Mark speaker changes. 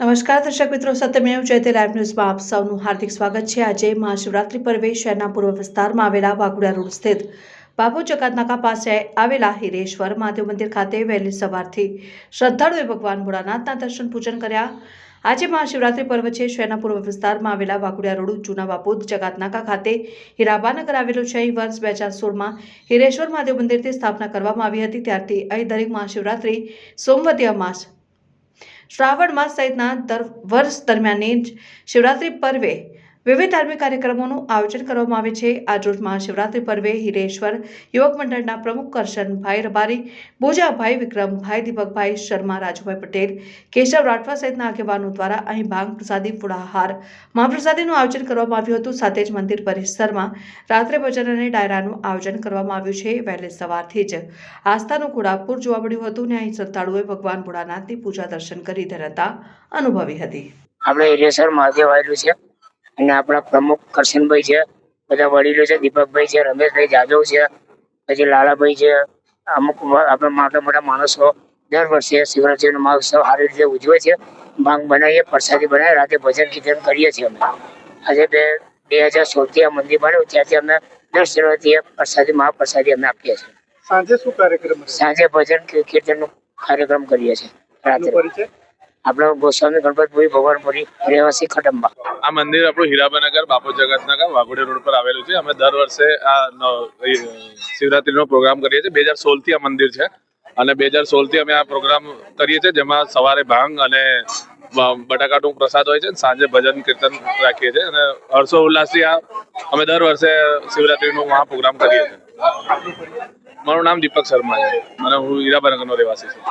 Speaker 1: નમસ્કાર દર્શક મિત્રો, સત્યમેવ જયતે લાઈવ ન્યૂઝમાં આપ સૌનું હાર્દિક સ્વાગત છે। આજે મહાશિવરાત્રી પર્વે શહેરના પૂર્વ વિસ્તારમાં આવેલા વાઘોડિયા રોડ સ્થિત બાપુ જકાતનાકા પાસે આવેલા હિરેશ્વર મહાદેવ મંદિર ખાતે વહેલી સવારથી શ્રદ્ધાળુઓએ ભગવાન ભોળાનાથના દર્શન પૂજન કર્યા। આજે મહાશિવરાત્રી પર્વ છે। શહેરના પૂર્વ વિસ્તારમાં આવેલા વાઘોડિયા રોડ જૂના બાપુ જકાતનાકા ખાતે હીરાબાનગર આવેલું છે। અહીં વર્ષ 2016માં હિરેશ્વર મહાદેવ મંદિરની સ્થાપના કરવામાં આવી હતી। ત્યારથી અહીં દરેક મહાશિવરાત્રી, સોમવતી અમાસ, શ્રાવણ માસ સહિતના વર્ષ દરમિયાન શિવરાત્રી પર્વે વિવિધ ધાર્મિક કાર્યક્રમોનું આયોજન કરવામાં આવે છે। આજરોજ મહાશિવરાત્રી પર્વે હિરેશ્વર યુવક મંડળના પ્રમુખ કરશનભાઈ રબારી, બોજાભાઈ, વિક્રમભાઈ, દીપકભાઈ શર્મા, રાજુભાઈ પટેલ, કેશવ રાઠવા સહિતના આગેવાનો દ્વારા અહીં ભાંગ પ્રસાદી, ફૂલાહાર, મહાપ્રસાદીનું આયોજન કરવામાં આવ્યું હતું। સાથે જ મંદિર પરિસરમાં રાત્રે ભજન અને ડાયરાનું આયોજન કરવામાં આવ્યું છે। વહેલી સવારથી જ આસ્થાનું ઘોડાપુર જોવા મળ્યું હતું અને અહીં શ્રદ્ધાળુઓએ ભગવાન ભોળાનાથની પૂજા દર્શન કરી ધન્યતા અનુભવી હતી।
Speaker 2: આપણે હિરેશ્વર મહાદેવ આવેલું છે અને આપણા પ્રમુખ કરશનભાઈ છે, બધા વડીલો છે, દીપકભાઈ છે, રમેશભાઈ જાદવ છે, પછી લાલાભાઈ છે, અમુક આપણા મોટા માણસો દર વર્ષે શિવરાત્રીનો મહોત્સવ સારી રીતે ઉજવે છે। ભાંગ બનાવીએ, પ્રસાદી બનાવીએ, રાતે ભજન કીર્તન કરીએ છીએ। અમે આજે 2016થી આ મંદિર બન્યું, ત્યાંથી અમે દર શિવરાત્રીએ પ્રસાદી, મહાપ્રસાદી અમે આપીએ છીએ।
Speaker 3: સાંજે શું કાર્યક્રમ?
Speaker 2: સાંજે ભજન કીર્તનનો કાર્યક્રમ કરીએ છીએ। રાત્રે આપણો ગોસ્વામી ગણપતપુરી ભગવાનપુરી, રહેવાસી ખડંબા।
Speaker 4: આ મંદિર આપણું હીરાબાનગર બાપુ જગતનાકા વાઘોડિયા રોડ પર આવેલું છે। અમે દર વર્ષે આ શિવરાત્રીનો પ્રોગ્રામ કરીએ છીએ। 2016થી આ મંદિર છે અને 2016થી અમે આ પ્રોગ્રામ કરીએ છીએ, જેમાં સવારે ભાંગ અને બટાકાનું પ્રસાદ હોય છે, સાંજે ભજન કીર્તન રાખીએ છીએ અને હર્ષો ઉલ્લાસથી આ અમે દર વર્ષે શિવરાત્રીનો આ પ્રોગ્રામ કરીએ છીએ। મારું નામ દીપક શર્મા છે અને હું હીરાબાનગરનો રહેવાસી છું।